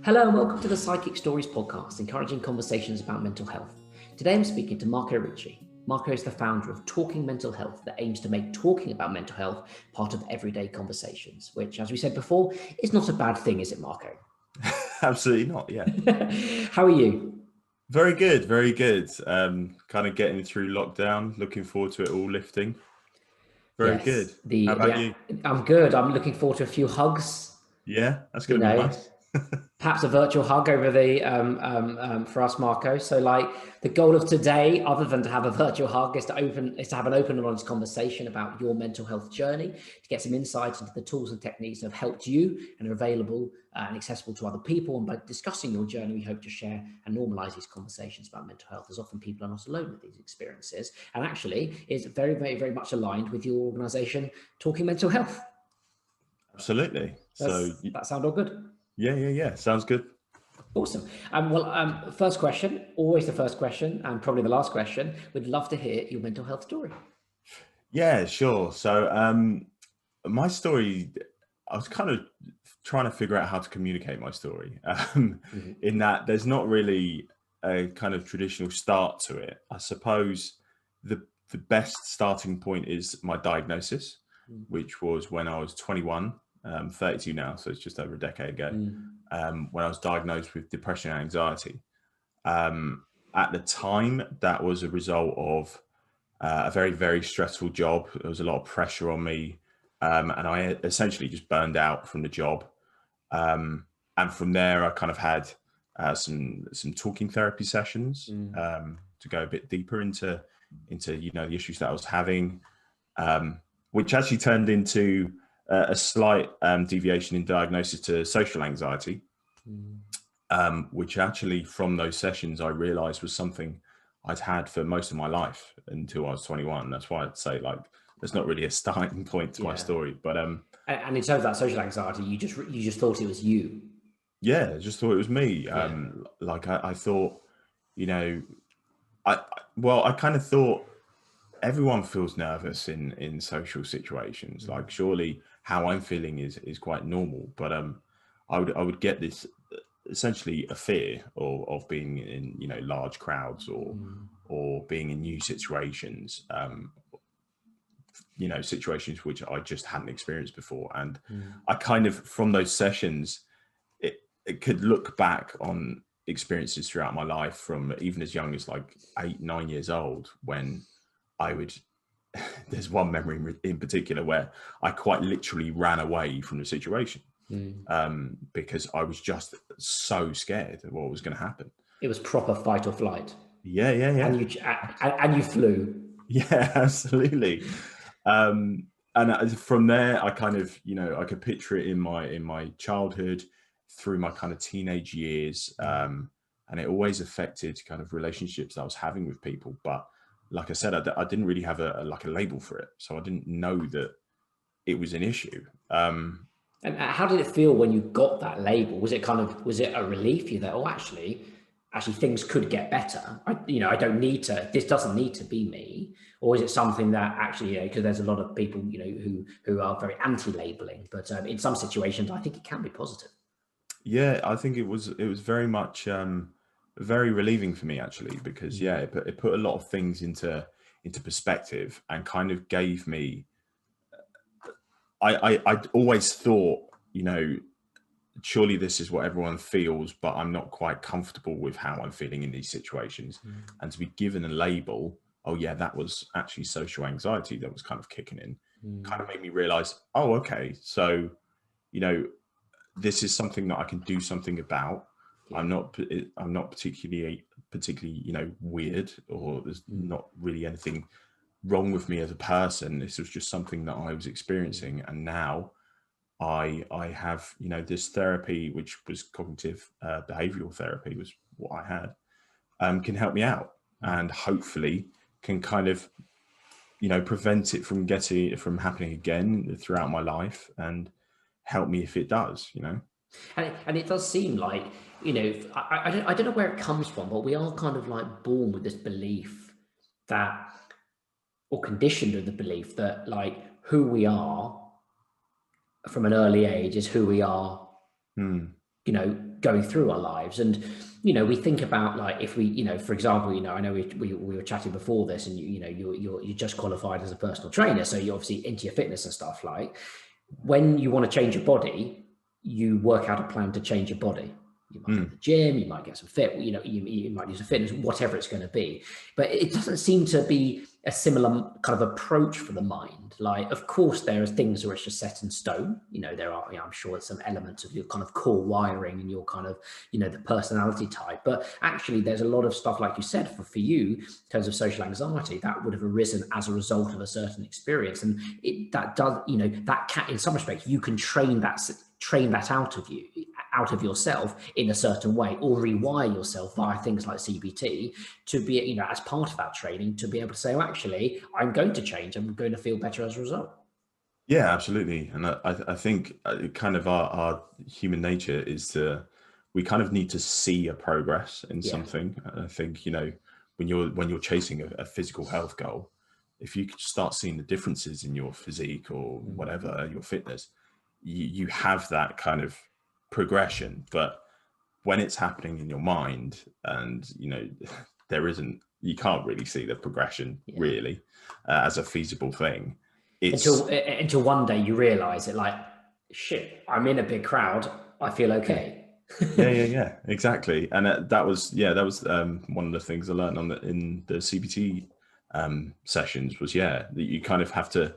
Hello and welcome to the Psychic Stories podcast, encouraging conversations about mental health. Today I'm speaking to Marco Ricci. Marco is the founder of Talking Mental Health that aims to make talking about mental health part of everyday conversations, which, as we said before, is not a bad thing, is it, Marco? Absolutely not, yeah. How are you? Very good, very good. Kind of getting through lockdown, looking forward to it all lifting. Very good. Yes, How about you? I'm good. I'm looking forward to a few hugs, Yeah, that's you going to be know, nice. perhaps a virtual hug over the for us, Marco. So, like, the goal of today, other than to have a virtual hug, is to have an open and honest conversation about your mental health journey, to get some insights into the tools and techniques that have helped you and are available and accessible to other people. And by discussing your journey, we hope to share and normalize these conversations about mental health, as often people are not alone with these experiences. And actually, is very, very, very much aligned with your organization, Talking Mental Health. Absolutely. That sound all good? Yeah. Sounds good. Awesome. First question, always the first question, and probably the last question. We'd love to hear your mental health story. Yeah, sure. So, my story, I was kind of trying to figure out how to communicate my story, in that there's not really a kind of traditional start to it. I suppose the best starting point is my diagnosis, which was when I was 21, 32 now, so it's just over a decade ago, when I was diagnosed with depression and anxiety. At the time, that was a result of a very, very stressful job. There was a lot of pressure on me, and I essentially just burned out from the job. And from there, I kind of had some talking therapy sessions to go a bit deeper into the issues that I was having, which actually turned into a slight deviation in diagnosis to social anxiety, which actually from those sessions I realized was something I'd had for most of my life until I was 21. That's why I'd say, like, there's not really a starting point to my story, but and in terms of that social anxiety, you just thought it was you. Yeah, I just thought it was me. Like I thought, I kind of thought everyone feels nervous in social situations. Like, surely how I'm feeling is quite normal, but I would get this essentially a fear of being in large crowds or being in new situations, situations which I just hadn't experienced before. And I kind of, from those sessions, it could look back on experiences throughout my life from even as young as like 8-9 years old, when I would there's one memory in particular where I quite literally ran away from the situation, because I was just so scared of what was going to happen. It was proper fight or flight. Yeah. And you flew. Yeah, absolutely. And from there, I kind of, I could picture it in my childhood, through my kind of teenage years, and it always affected kind of relationships that I was having with people. But like I said, I didn't really have a label for it, so I didn't know that it was an issue. And how did it feel when you got that label? Was it a relief? You that, oh, actually things could get better. I don't need to. This doesn't need to be me. Or is it something that actually, because there's a lot of people, who are very anti-labeling, but in some situations, I think it can be positive. Yeah, I think it was very much very relieving for me, actually, because it put a lot of things into perspective and kind of gave me. I'd always thought, surely this is what everyone feels, but I'm not quite comfortable with how I'm feeling in these situations. And to be given a label, oh yeah, that was actually social anxiety that was kind of kicking in, kind of made me realize, oh, okay, so, this is something that I can do something about. I'm not particularly, weird, or there's not really anything wrong with me as a person. This was just something that I was experiencing. And now I have, this therapy, which was cognitive behavioral therapy, was what I had, can help me out, and hopefully can kind of, prevent it from happening again throughout my life, and help me if it does, And it does seem like, I don't know where it comes from, but we are kind of like born with this belief that, or conditioned with the belief that, like, who we are from an early age is who we are, going through our lives. And we think about, like, if we, for example, I know we were chatting before this, and you're just qualified as a personal trainer, so you're obviously into your fitness and stuff. Like, when you want to change your body, you work out a plan to change your body. You might go to the gym, you might get some fit, you might use a fitness, whatever it's going to be. But it doesn't seem to be a similar kind of approach for the mind. Like, of course, there are things where it's just set in stone. There are, I'm sure, some elements of your kind of core wiring and your kind of, the personality type. But actually, there's a lot of stuff, like you said, for you, in terms of social anxiety, that would have arisen as a result of a certain experience. And that does, that can, in some respects, you can train that out of yourself in a certain way, or rewire yourself via things like CBT to be, as part of that training, to be able to say, well, actually, I'm going to change. I'm going to feel better as a result. Yeah, absolutely. And I think kind of our human nature is we kind of need to see a progress in something. I think, when you're chasing a physical health goal, if you start seeing the differences in your physique or whatever, your fitness, you have that kind of progression. But when it's happening in your mind, and you can't really see the progression really as a feasible thing. Until one day you realize it, like, shit, I'm in a big crowd, I feel okay. Yeah, exactly. And that was one of the things I learned in the CBT sessions was that you kind of have to,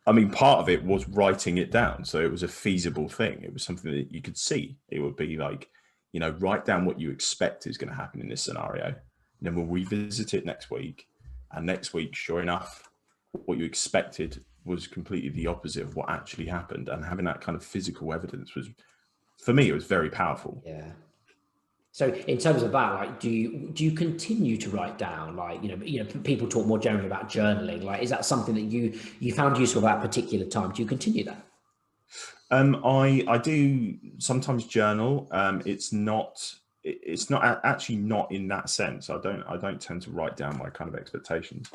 I mean, part of it was writing it down. So it was a feasible thing. It was something that you could see. It would be like, write down what you expect is going to happen in this scenario. And then we'll revisit it next week. And next week, sure enough, what you expected was completely the opposite of what actually happened. And having that kind of physical evidence was, for me, it was very powerful. Yeah. So in terms of that, like, do you continue to write down, like, people talk more generally about journaling. Like, is that something that you found useful at a particular time? Do you continue that? I do sometimes journal. It's not actually not in that sense. I don't tend to write down my kind of expectations,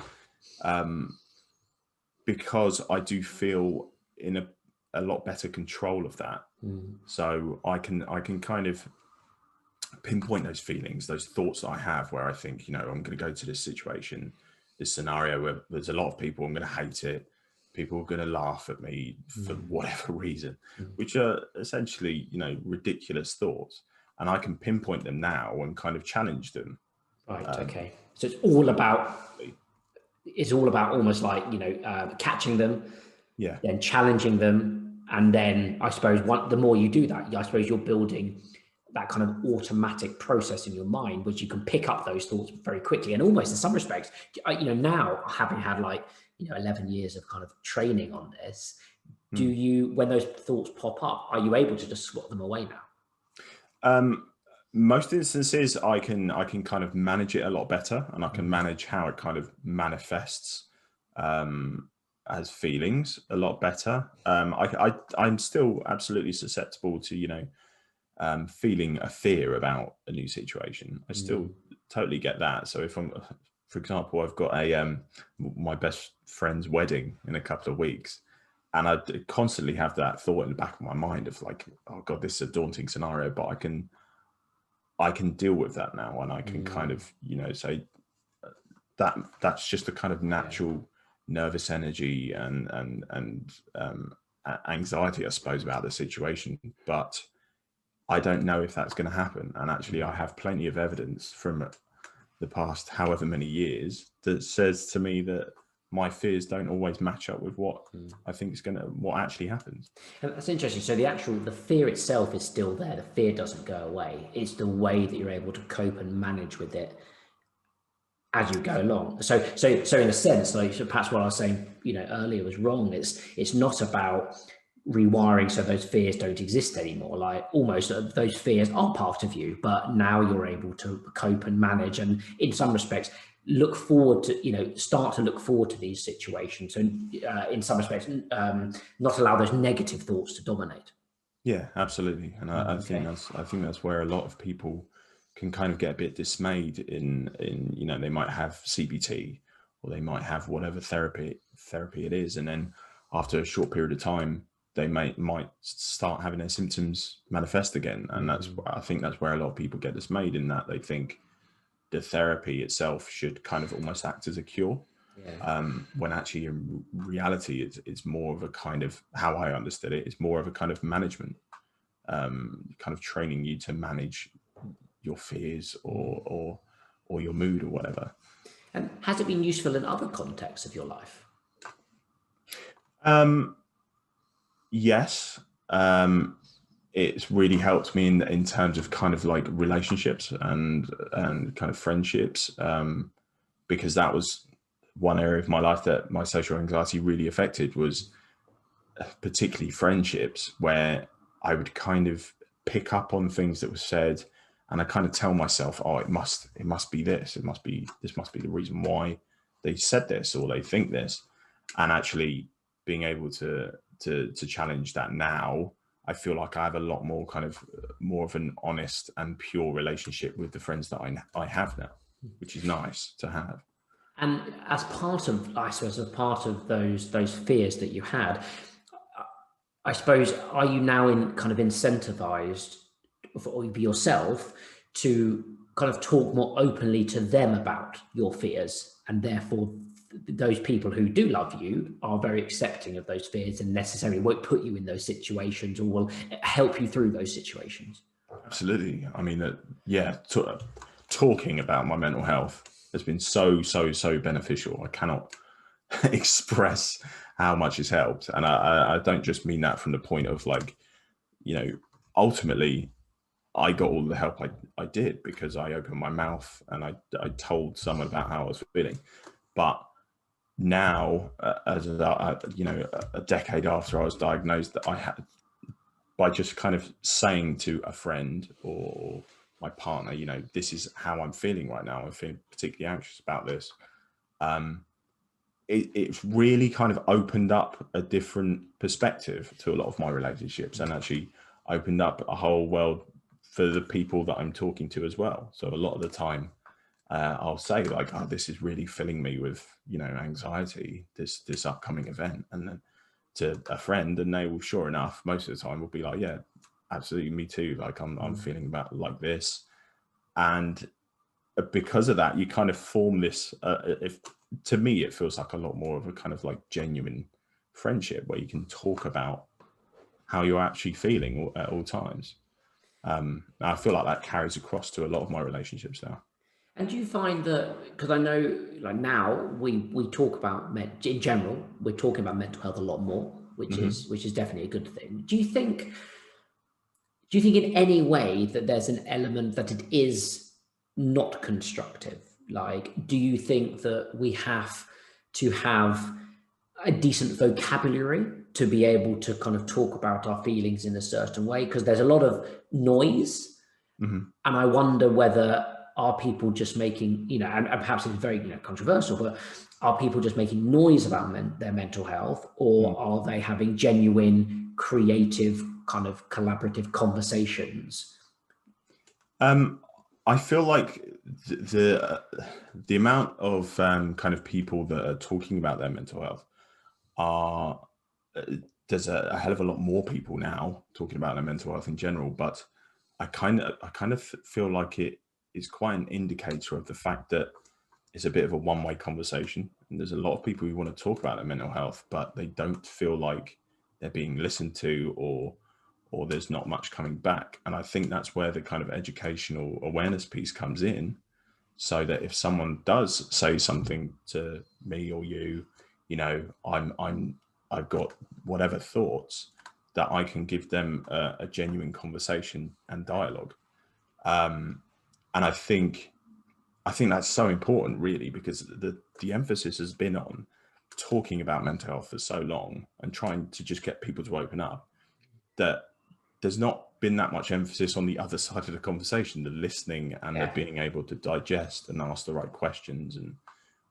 because I do feel in a lot better control of that. So I can kind of pinpoint those feelings, those thoughts that I have, where I think, I'm going to go to this situation, this scenario where there's a lot of people, I'm going to hate it. People are going to laugh at me for whatever reason, which are essentially, ridiculous thoughts. And I can pinpoint them now and kind of challenge them. Right. Okay. So it's all about almost like, catching them, then challenging them. And then I suppose the more you do that, I suppose you're building that kind of automatic process in your mind, which you can pick up those thoughts very quickly. And almost in some respects, now having had 11 years of kind of training on this, do you, when those thoughts pop up, are you able to just swat them away now? Most instances I can kind of manage it a lot better, and I can manage how it kind of manifests as feelings a lot better. I'm still absolutely susceptible to, feeling a fear about a new situation. I still totally get that. So if I'm, for example, I've got my best friend's wedding in a couple of weeks, and I constantly have that thought in the back of my mind of like, oh God, this is a daunting scenario, but I can deal with that now, and I can kind of, say that's just a kind of natural nervous energy and anxiety, I suppose, about the situation. But I don't know if that's going to happen. And actually, I have plenty of evidence from the past however many years that says to me that my fears don't always match up with what I think is what actually happens. And that's interesting. So the fear itself is still there. The fear doesn't go away. It's the way that you're able to cope and manage with it as you go along. So in a sense, like, so perhaps what I was saying, earlier was wrong. It's not about rewiring so those fears don't exist anymore. Like, almost those fears are part of you, but now you're able to cope and manage, and in some respects look forward to, start to look forward to these situations, and in some respects not allow those negative thoughts to dominate. Yeah, absolutely. And I think that's where a lot of people can kind of get a bit dismayed in they might have CBT, or they might have whatever therapy it is, and then after a short period of time, they might start having their symptoms manifest again. And I think that's where a lot of people get dismayed, in that they think the therapy itself should kind of almost act as a cure. When actually in reality it's more of a kind of, how I understood it, it's more of a kind of management, kind of training you to manage your fears or your mood or whatever. And has it been useful in other contexts of your life? Yes. It's really helped me in terms of kind of like relationships and kind of friendships, because that was one area of my life that my social anxiety really affected, was particularly friendships, where I would kind of pick up on things that were said, and I kind of tell myself, oh, it must be this, this must be the reason why they said this or they think this. And actually being able to challenge that now, I feel like I have a lot more kind of more of an honest and pure relationship with the friends that I have now, which is nice to have. And as part of, I suppose, as part of those fears that you had, I suppose, are you now incentivized for yourself to kind of talk more openly to them about your fears, and therefore those people who do love you are very accepting of those fears and necessarily won't put you in those situations, or will help you through those situations? Absolutely. I mean, talking about my mental health has been so beneficial. I cannot express how much it's helped. And I don't just mean that from the point of like, ultimately I got all the help I did because I opened my mouth and I told someone about how I was feeling. But now, as a decade after I was diagnosed, that I had, by just kind of saying to a friend or my partner, this is how I'm feeling right now, I'm feeling particularly anxious about this. It's really kind of opened up a different perspective to a lot of my relationships, and actually opened up a whole world for the people that I'm talking to as well. So a lot of the time, I'll say like, oh, this is really filling me with, anxiety, this upcoming event. And then to a friend, and they will, sure enough, most of the time will be like, yeah, absolutely, me too. Like I'm feeling about like this. And because of that, you kind of form this, to me, it feels like a lot more of a kind of like genuine friendship where you can talk about how you're actually feeling at all times. I feel like that carries across to a lot of my relationships now. And do you find that, because I know like now we talk about in general, we're talking about mental health a lot more, which is definitely a good thing. Do you think in any way that there's an element that it is not constructive? Like, do you think that we have to have a decent vocabulary to be able to kind of talk about our feelings in a certain way? Because there's a lot of noise, and I wonder whether, are people just making, and perhaps it's very controversial, but are people just making noise about their mental health, or are they having genuine, creative, kind of collaborative conversations? I feel like the amount of kind of people that are talking about their mental health there's a hell of a lot more people now talking about their mental health in general, but I kind of feel like it is quite an indicator of the fact that it's a bit of a one-way conversation, and there's a lot of people who want to talk about their mental health, but they don't feel like they're being listened to, or there's not much coming back. And I think that's where the kind of educational awareness piece comes in, so that if someone does say something to me or you, I've got whatever thoughts, that I can give them a genuine conversation and dialogue. And I think that's so important, really, because the emphasis has been on talking about mental health for so long and trying to just get people to open up, that there's not been that much emphasis on the other side of the conversation, the listening and the being able to digest and ask the right questions and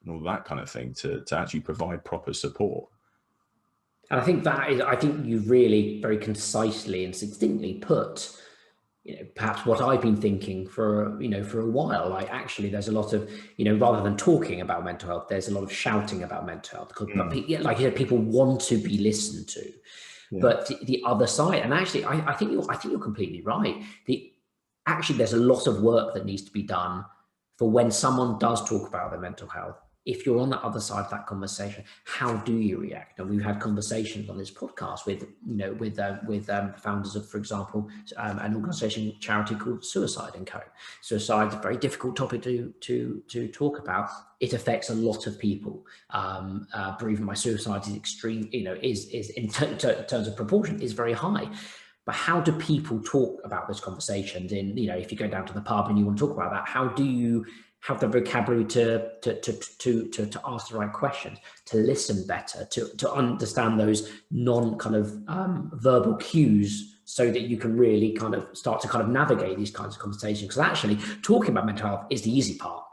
all that kind of thing to actually provide proper support. And I think you really very concisely and succinctly put, perhaps what I've been thinking for a while. Like, actually, there's a lot of, rather than talking about mental health, there's a lot of shouting about mental health, because like you said, people want to be listened to. But the other side, and actually, I think you're completely right. Actually, there's a lot of work that needs to be done for when someone does talk about their mental health. If you're on the other side of that conversation, how do you react? And we've had conversations on this podcast with founders of, for example, an organisation, charity called Suicide & Co. Suicide is a very difficult topic to talk about. It affects a lot of people. Bereavement by suicide is extreme. Is in terms of proportion is very high. But how do people talk about those conversations? If you go down to the pub and you want to talk about that, how do you have the vocabulary to ask the right questions, to listen better, to understand those verbal cues, so that you can really kind of start to navigate these kinds of conversations? Because actually, talking about mental health is the easy part.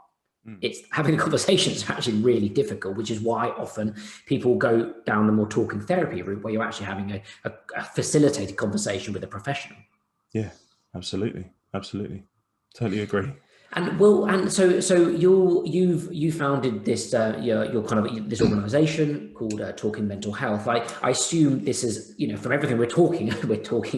It's having the conversations is actually really difficult, which is why often people go down the more talking therapy route, where you're actually having a facilitated conversation with a professional. Yeah, absolutely. Totally agree. And so you founded this your kind of this organization called Talking Mental Health. I assume this is, from everything we're talking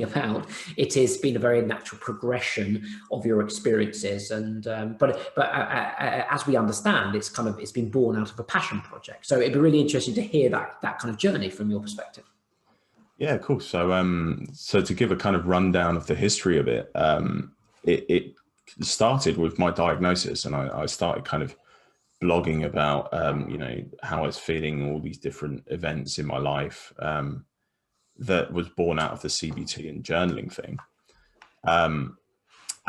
about, it has been a very natural progression of your experiences, and but as we understand, it's been born out of a passion project. So it'd be really interesting to hear that kind of journey from your perspective. Yeah, cool. So to give a kind of rundown of the history of it, it started with my diagnosis, and I started kind of blogging about how I was feeling, all these different events in my life that was born out of the CBT and journaling thing. And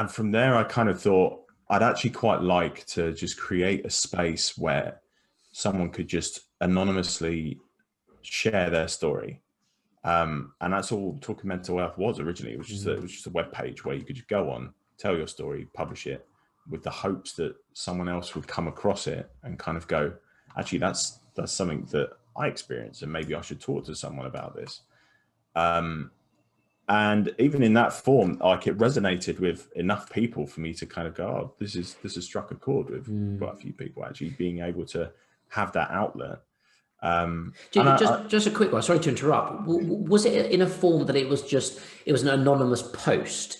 from there, I kind of thought I'd actually quite like to just create a space where someone could just anonymously share their story. And that's all Talking Mental Health was originally. It was just a web page where you could just go on, tell your story, publish it, with the hopes that someone else would come across it and kind of go, actually, that's something that I experienced, and maybe I should talk to someone about this. And even in that form, like, it resonated with enough people for me to kind of go, oh, this has struck a chord with quite a few people, actually being able to have that outlet. Just a quick one. Sorry to interrupt. Was it in a form that it was an anonymous post?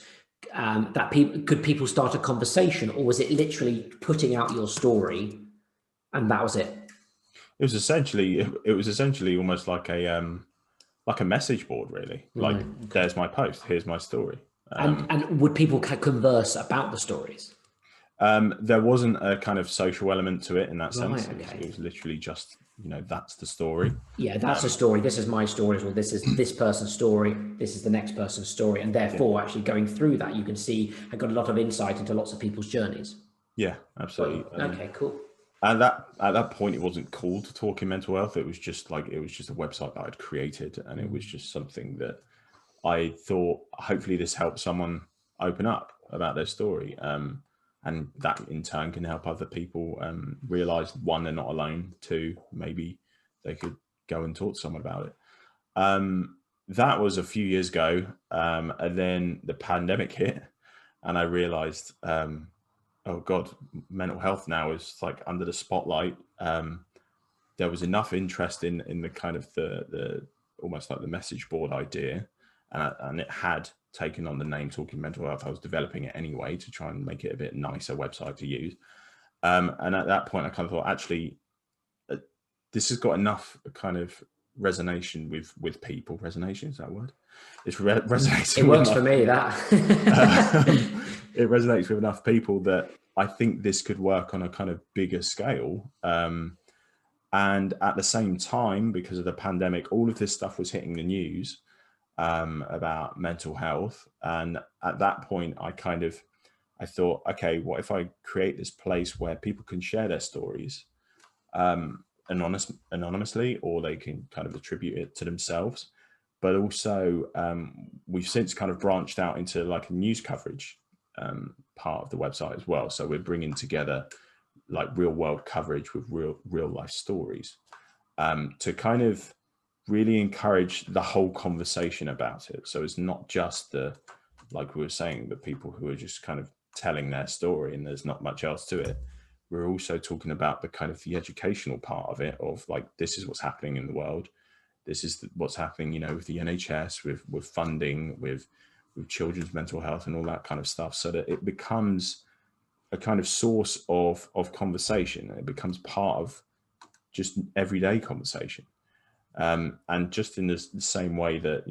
That people start a conversation, or was it literally putting out your story and that was it? It was essentially almost like a message board, really. Like, okay, there's my post, here's my story. And would people converse about the stories? There wasn't a kind of social element to it in that sense. Okay. It was literally just, that's the story. Yeah, that's a story. This is my story, or this is this person's story. This is the next person's story. And therefore, actually going through that, you can see I got a lot of insight into lots of people's journeys. Yeah, absolutely. Okay, cool. At that point, it wasn't called Talking Mental Health. It was just a website that I'd created, and it was just something that I thought, hopefully this helps someone open up about their story. And that in turn can help other people realize, one, they're not alone. Two, maybe they could go and talk to someone about it. That was a few years ago. And then the pandemic hit, and I realized, oh God, mental health now is like under the spotlight. There was enough interest in the kind of the almost like the message board idea, and it had taken on the name Talking Mental Health. I was developing it anyway to try and make it a bit nicer website to use. And at that point, I kind of thought, actually, this has got enough kind of resonation with people. Resonation, is that a word? It's resonating. It works for me, that. It resonates with enough people that I think this could work on a kind of bigger scale. And at the same time, because of the pandemic, all of this stuff was hitting the news about mental health. And at that point, I thought, okay, what if I create this place where people can share their stories anonymously, or they can kind of attribute it to themselves. But also, we've since kind of branched out into like a news coverage part of the website as well. So we're bringing together like real world coverage with real life stories to kind of really encourage the whole conversation about it. So it's not just like we were saying, the people who are just kind of telling their story and there's not much else to it. We're also talking about the kind of the educational part of it, of like, this is what's happening in the world. this is what's happening, with the NHS, with funding, with children's mental health and all that kind of stuff, so that it becomes a kind of source of conversation. It becomes part of just everyday conversation. And just in the same way that,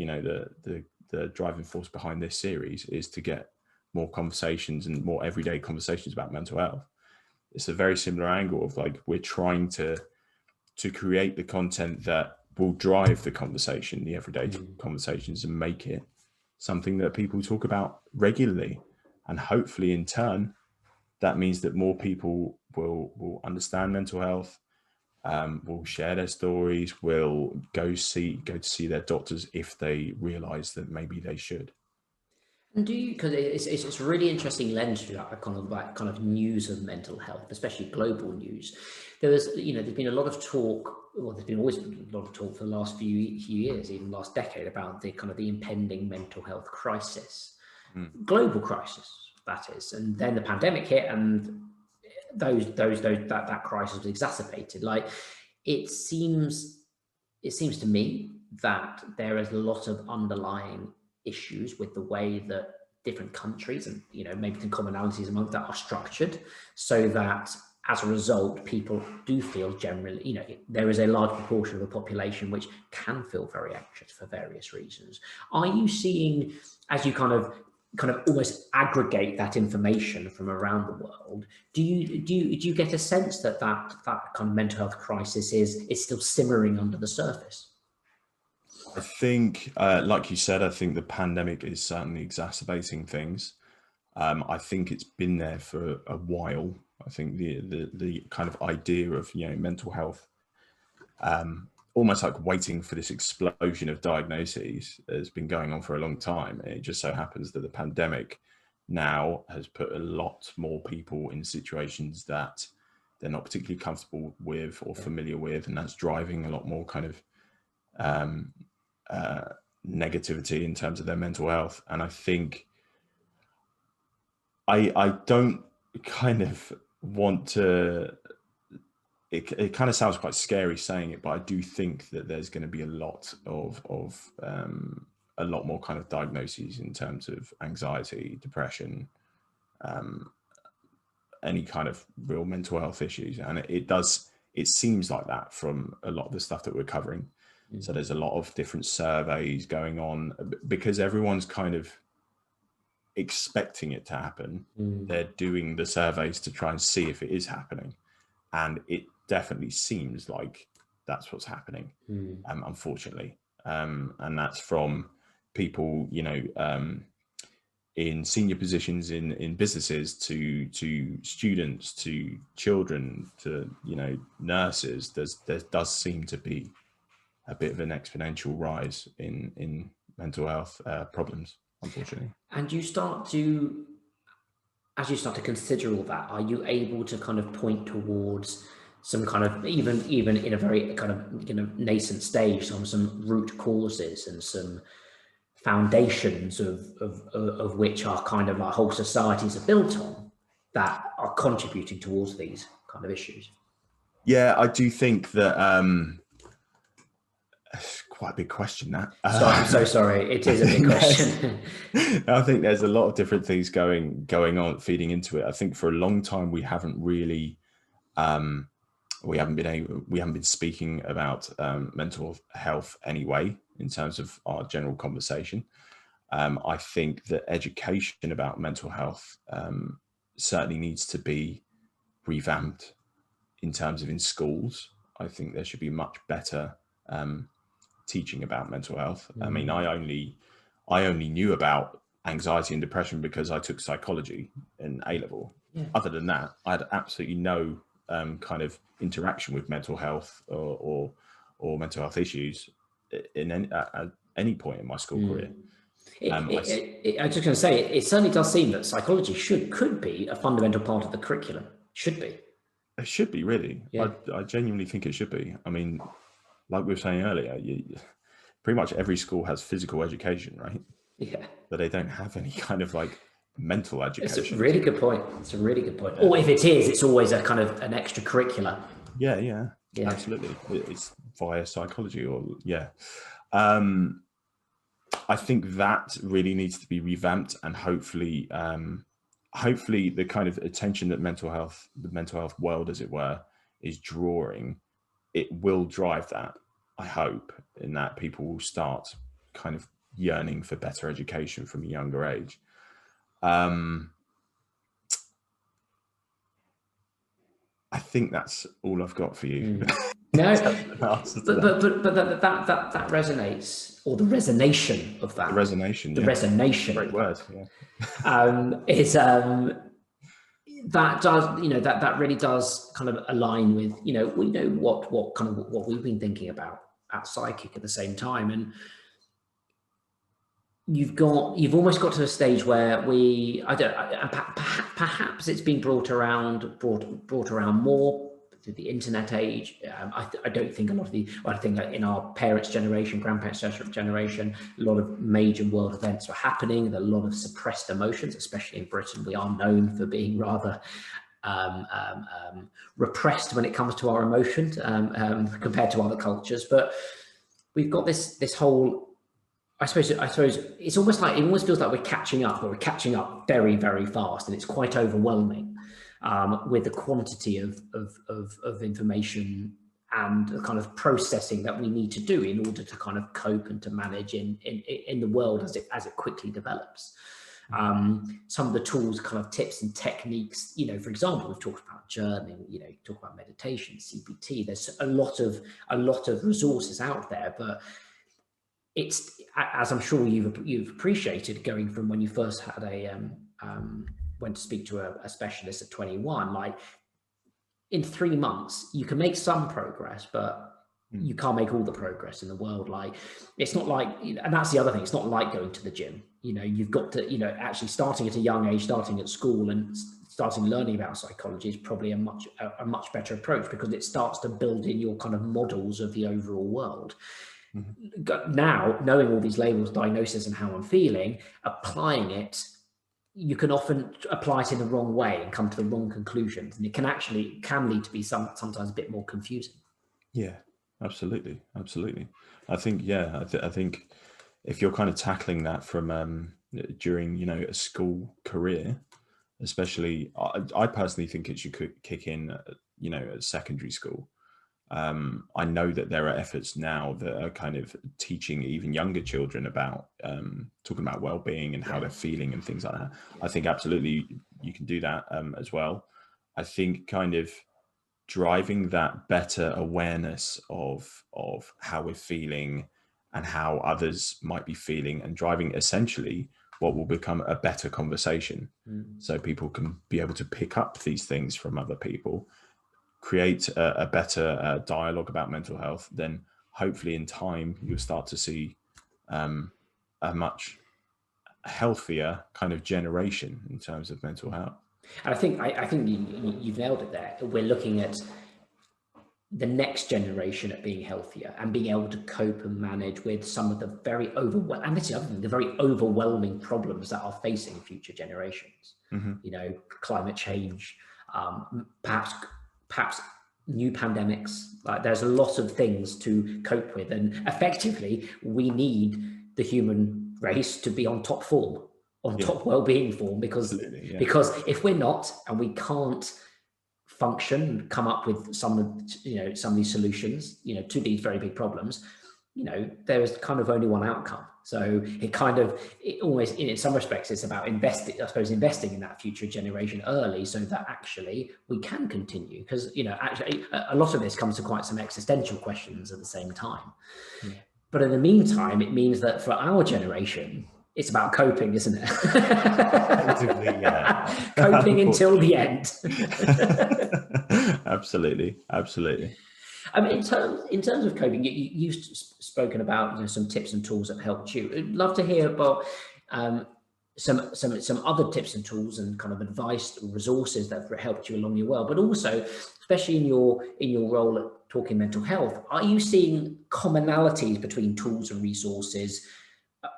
the driving force behind this series is to get more conversations and more everyday conversations about mental health. It's a very similar angle of like, we're trying to create the content that will drive the conversation, the everyday conversations, and make it something that people talk about regularly. And hopefully in turn, that means that more people will understand mental health, will share their stories, will go to see their doctors if they realize that maybe they should. And do you, because it's a really interesting lens to that kind of news of mental health, especially global news. There's been a lot of talk, well, there's been always been a lot of talk for the last few years, even last decade, about the impending mental health crisis, global crisis, that is. And then the pandemic hit, and that crisis was exacerbated. Like, it seems to me that there is a lot of underlying issues with the way that different countries and maybe the commonalities among that are structured, so that as a result people do feel generally, there is a large proportion of the population which can feel very anxious for various reasons. Are you seeing, as you kind of almost aggregate that information from around the world, do you get a sense that kind of mental health crisis is still simmering under the surface? I think, like you said, I think the pandemic is certainly exacerbating things. I think it's been there for a while. I think the kind of idea of mental health, almost like waiting for this explosion of diagnoses, has been going on for a long time. It just so happens that the pandemic now has put a lot more people in situations that they're not particularly comfortable with or familiar with, and that's driving a lot more kind of negativity in terms of their mental health. And I think I don't kind of want to, it kind of sounds quite scary saying it, but I do think that there's going to be a lot more kind of diagnoses in terms of anxiety, depression, any kind of real mental health issues. And it seems like that from a lot of the stuff that we're covering. So there's a lot of different surveys going on because everyone's kind of expecting it to happen. They're doing the surveys to try and see if it is happening. And it definitely seems like that's what's happening, unfortunately. And that's from people, in senior positions in businesses to students, to children, to, nurses. There does seem to be a bit of an exponential rise in mental health problems, unfortunately. And as you start to consider all that, are you able to kind of point towards some kind of, even in a very kind of nascent stage, some root causes and some foundations of which our kind of our whole societies are built on, that are contributing towards these kind of issues? Yeah, I do think that quite a big question, that. I'm so sorry. It is a big question. I think there's a lot of different things going on, feeding into it. I think for a long time we haven't really, we haven't been speaking about mental health anyway in terms of our general conversation. I think that education about mental health certainly needs to be revamped in terms of in schools. I think there should be much better teaching about mental health. I mean, I only knew about anxiety and depression because I took psychology in A-level. Yeah. Other than that, I had absolutely no kind of interaction with mental health or mental health issues at any point in my school career. I was just going to say, it certainly does seem that psychology could be a fundamental part of the curriculum. Should be. It should be, really. Yeah. I genuinely think it should be. I mean, like we were saying earlier, pretty much every school has physical education, right? Yeah. But they don't have any kind of like mental education. It's a really good point. Yeah. Or if it is, it's always a kind of an extracurricular. Yeah. Absolutely. It's via psychology, or I think that really needs to be revamped, and hopefully the kind of attention that the mental health world, as it were, is drawing, it will drive that, I hope, in that people will start kind of yearning for better education from a younger age. I think that's all I've got for you. No, but that resonates, or the resonation of that. The resonation. The resonation. Great word. Is that does, that really does kind of align with, we know what we've been thinking about at Sidekick at the same time. And you've almost got to a stage where perhaps it's been brought around more through the internet age. I don't think I think in our parents' generation, grandparents' generation, a lot of major world events were happening. There are a lot of suppressed emotions, especially in Britain. We are known for being rather repressed when it comes to our emotions compared to other cultures. But we've got this whole, I suppose it's almost feels like we're catching up, but we're catching up very, very fast, and it's quite overwhelming with the quantity of information and the kind of processing that we need to do in order to kind of cope and to manage in the world as it quickly develops. Some of the tools, kind of tips and techniques, for example, we've talked about journaling, talk about meditation, CBT. There's a lot of resources out there, but it's, as I'm sure you've appreciated, going from when you first had went to speak to a specialist at 21, like in 3 months, you can make some progress, but you can't make all the progress in the world. Like, it's not like, and that's the other thing, it's not like going to the gym. You've got to, actually starting at a young age, starting at school and starting learning about psychology is probably a much better approach, because it starts to build in your kind of models of the overall world. Now, knowing all these labels, diagnosis, and how I'm feeling, applying it, you can often apply it in the wrong way and come to the wrong conclusions, and it can lead to be sometimes a bit more confusing. Yeah, absolutely. I think I think if you're kind of tackling that from during a school career, especially, I personally think it should kick in at secondary school. I know that there are efforts now that are kind of teaching even younger children about talking about well-being and how they're feeling and things like that. I think absolutely you can do that as well. I think kind of driving that better awareness of how we're feeling and how others might be feeling, and driving essentially what will become a better conversation, so people can be able to pick up these things from other people, create a better dialogue about mental health. Then hopefully in time you'll start to see a much healthier kind of generation in terms of mental health. And I think you've nailed it there. We're looking at the next generation at being healthier and being able to cope and manage with some of the very overwhelming problems that are facing future generations. Climate change, perhaps new pandemics. Like, there's a lot of things to cope with, and effectively we need the human race to be on top form, top well-being form, because if we're not, and we can't function, come up with some of these solutions to these very big problems, there is kind of only one outcome. So it almost, in some respects, it's about investing in that future generation early, so that actually we can continue, because actually a lot of this comes to quite some existential questions at the same time. But in the meantime, it means that for our generation, it's about coping, isn't it? Coping until the end. Absolutely. In terms of coping, you've spoken about some tips and tools that helped you. I'd love to hear about some other tips and tools and kind of advice, resources that have helped you along your way. But also, especially in your role at Talking Mental Health, are you seeing commonalities between tools and resources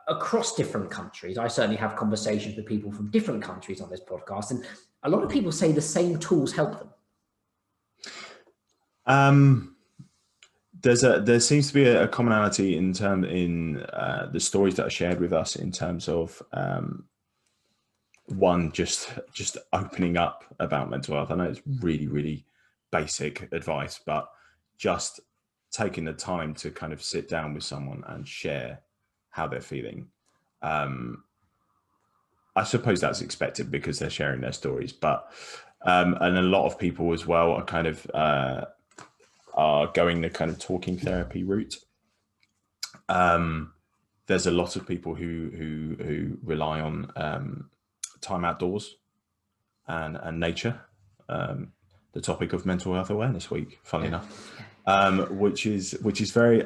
across different countries? I certainly have conversations with people from different countries on this podcast, and a lot of people say the same tools help them. there seems to be a commonality in the stories that are shared with us in terms of one, just opening up about mental health. I know it's really, really basic advice, but just taking the time to kind of sit down with someone and share how they're feeling. I suppose that's expected because they're sharing their stories, but and a lot of people as well are kind of are going the kind of talking therapy route. There's a lot of people who rely on time outdoors and nature. The topic of Mental Health Awareness Week, funnily enough, which is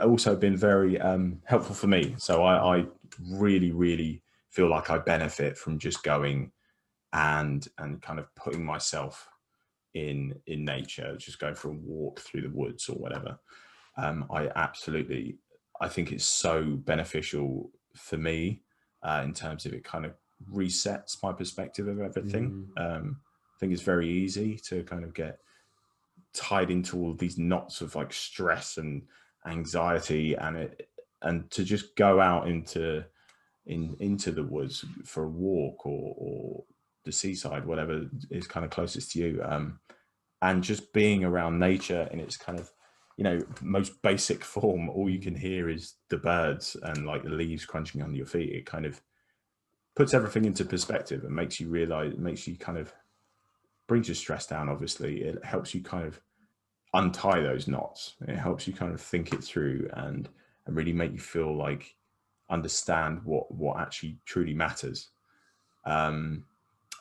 also been very helpful for me. So I really, really feel like I benefit from just going and kind of putting myself in nature, just going for a walk through the woods or whatever. I think it's so beneficial for me in terms of it kind of resets my perspective of everything. I think it's very easy to kind of get tied into all these knots of like stress and anxiety, and to just go out into the woods for a walk or the seaside, whatever is kind of closest to you, and just being around nature in its kind of, you know, most basic form. All you can hear is the birds and like the leaves crunching under your feet. It kind of puts everything into perspective and makes you realize, brings your stress down. Obviously, it helps you kind of untie those knots. It helps you kind of think it through and really make you feel like understand what actually truly matters.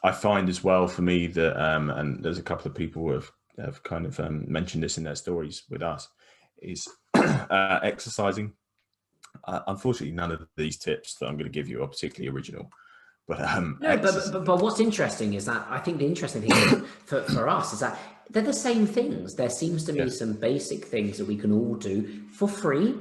I find as well for me that, and there's a couple of people who have kind of mentioned this in their stories with us, is exercising. Unfortunately, none of these tips that I'm going to give you are particularly original. But but what's interesting is that I think the interesting thing for us is that they're the same things. There seems to be some basic things that we can all do for free.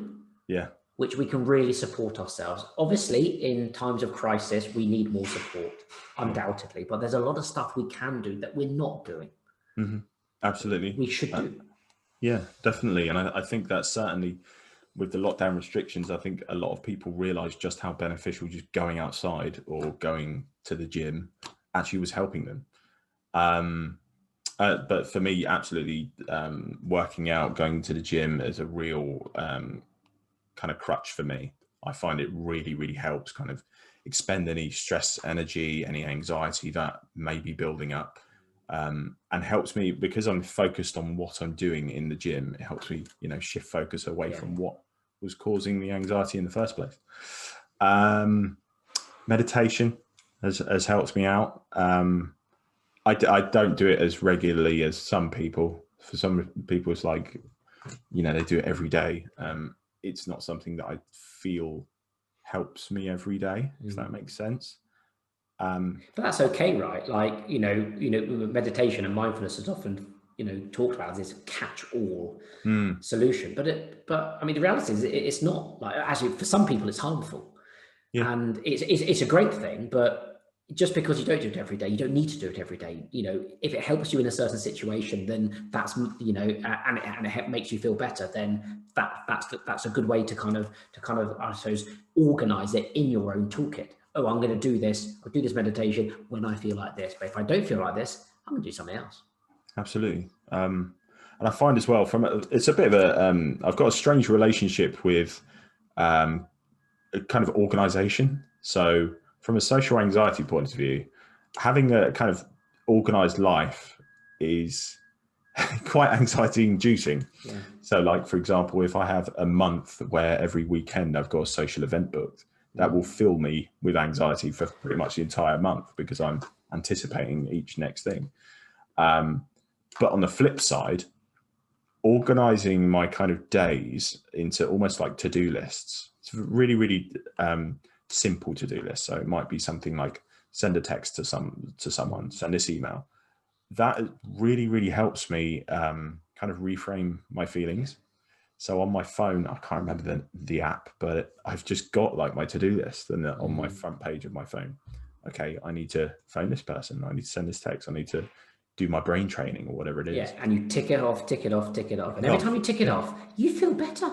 Yeah. Which we can really support ourselves. Obviously, in times of crisis, we need more support, undoubtedly. But there's a lot of stuff we can do that we're not doing. Mm-hmm. Absolutely. We should do. Yeah, definitely. And I think that certainly with the lockdown restrictions, I think a lot of people realize just how beneficial just going outside or going to the gym actually was helping them. But for me, absolutely, working out, going to the gym is a real kind of crutch for me. I find it really, really helps kind of expend any stress, energy, any anxiety that may be building up, and helps me because I'm focused on what I'm doing in the gym. It helps me, you know, shift focus away from what was causing the anxiety in the first place. Meditation has helped me out. I don't do it as regularly as some people. For some people, it's like, you know, they do it every day. It's not something that I feel helps me every day, if that makes sense. But that's okay, right? Like, you know, meditation and mindfulness is often, you know, talked about as this catch-all solution. But I mean, the reality is it's not. Like, actually, for some people, it's harmful, and it's a great thing. But just because you don't do it every day, you don't need to do it every day. You know, if it helps you in a certain situation, then that's, you know, and it makes you feel better, then that's a good way to kind of I suppose organize it in your own toolkit. Oh, I'm going to do this. I'll do this meditation when I feel like this. But if I don't feel like this, I'm going to do something else. Absolutely. And I find as well it's a bit of a I've got a strange relationship with a kind of organization. So from a social anxiety point of view, having a kind of organized life is quite anxiety inducing. Yeah. So like, for example, if I have a month where every weekend I've got a social event booked, that will fill me with anxiety for pretty much the entire month because I'm anticipating each next thing. But on the flip side, organizing my kind of days into almost like to-do lists. It's really, really simple to-do list. So it might be something like send a text to someone, send this email. That really, really helps me kind of reframe my feelings. So on my phone, I can't remember the app, but I've just got like my to-do list, and on my front page of my phone, okay, I need to phone this person. I need to send this text. I need to do my brain training or whatever it is. Yeah, and you tick it off, tick it off, tick it off. And every time you tick it off, you feel better.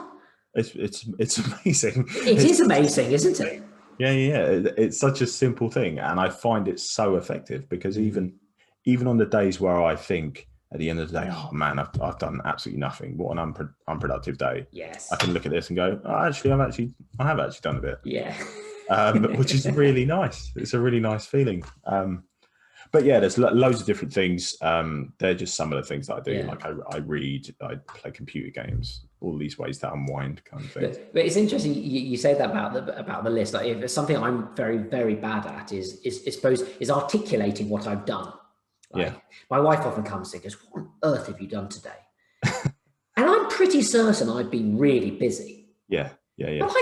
It's amazing. It is amazing, isn't it? Yeah. It's such a simple thing. And I find it so effective because even on the days where I think at the end of the day, oh man, I've done absolutely nothing. What an unproductive day. Yes. I can look at this and go, oh, actually, I have actually done a bit. Yeah. Which is really nice. It's a really nice feeling. But yeah, there's loads of different things. They're just some of the things that I do. Yeah. Like I read, I play computer games, all these ways to unwind kind of thing. But it's interesting you say that about the list. Like, if it's something I'm very, very bad at is articulating what I've done. Like, my wife often comes and goes, "What on earth have you done today?" And I'm pretty certain I've been really busy. Yeah. But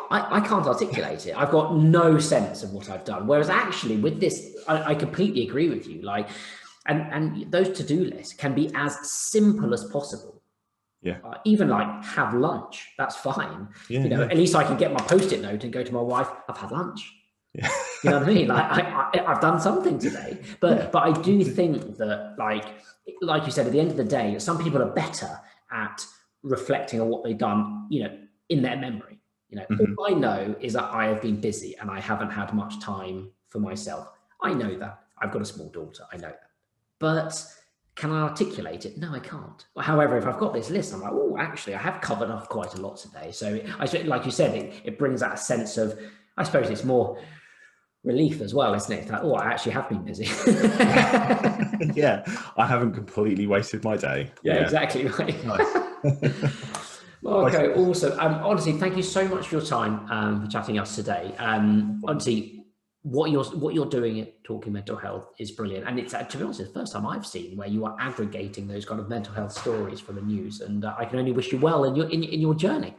I can't articulate it. I've got no sense of what I've done. Whereas actually with this, I completely agree with you. Like, and those to-do lists can be as simple as possible. Yeah. Even like have lunch. That's fine. Yeah, at least I can get my Post-it note and go to my wife, "I've had lunch." Yeah. You know what I mean? Like I've done something today. But I do think that like you said, at the end of the day, some people are better at reflecting on what they've done, in their memory. All I know is that I have been busy and I haven't had much time for myself. I know that. I've got a small daughter. I know that. But can I articulate it? No, I can't. However, if I've got this list, I'm like, oh, actually, I have covered off quite a lot today. So like you said, it brings that sense of, I suppose it's more relief as well, isn't it? It's like, oh, I actually have been busy. Yeah, I haven't completely wasted my day. Yeah. Exactly right. Nice. Okay, awesome. Honestly, thank you so much for your time for chatting us today. Honestly, what you're doing at Talking Mental Health is brilliant, and it's to be honest, it's the first time I've seen where you are aggregating those kind of mental health stories from the news, and I can only wish you well in your journey.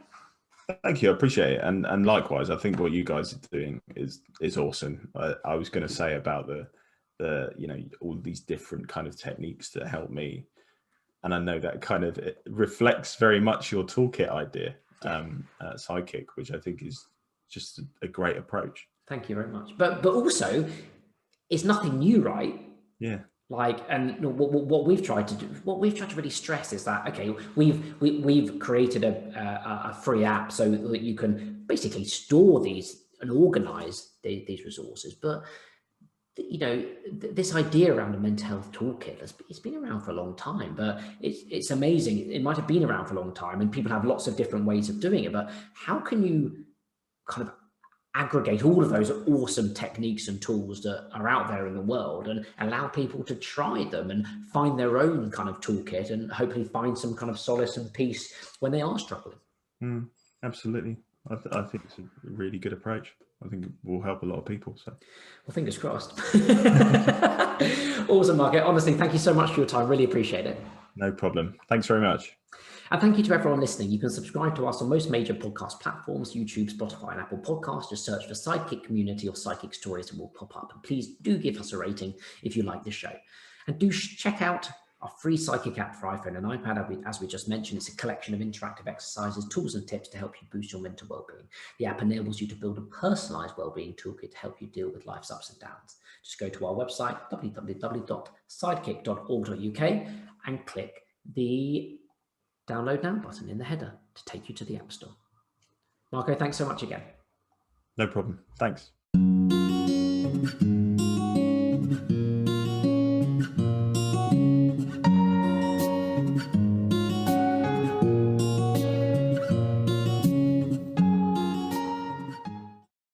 Thank you, I appreciate it, and likewise, I think what you guys are doing is awesome. I was going to say about the all these different kind of techniques that help me. And I know that kind of it reflects very much your toolkit idea, sidekick, which I think is just a great approach. Thank you very much. But also, it's nothing new, right? Yeah. Like, and what we've tried to do, what we've tried to really stress is that, okay, we've created a free app so that you can basically store these and organize these resources, but this idea around a mental health toolkit, it's been around for a long time, but it's amazing. It might have been around for a long time and people have lots of different ways of doing it, but how can you kind of aggregate all of those awesome techniques and tools that are out there in the world and allow people to try them and find their own kind of toolkit and hopefully find some kind of solace and peace when they are struggling? Absolutely. I think it's a really good approach. I think it will help a lot of people. So, well, fingers crossed. Awesome, Marco. Honestly, thank you so much for your time. Really appreciate it. No problem. Thanks very much. And thank you to everyone listening. You can subscribe to us on most major podcast platforms, YouTube, Spotify, and Apple Podcasts. Just search for Sidekick Community or Psychic Stories and we'll pop up. And please do give us a rating if you like the show. And do check out our free Psychic app for iPhone and iPad. As we just mentioned, it's a collection of interactive exercises, tools and tips to help you boost your mental well-being. The app enables you to build a personalized well-being toolkit to help you deal with life's ups and downs. Just go to our website, www.sidekick.org.uk, and click the download now button in the header to take you to the App Store. Marco, thanks so much again. No problem. Thanks.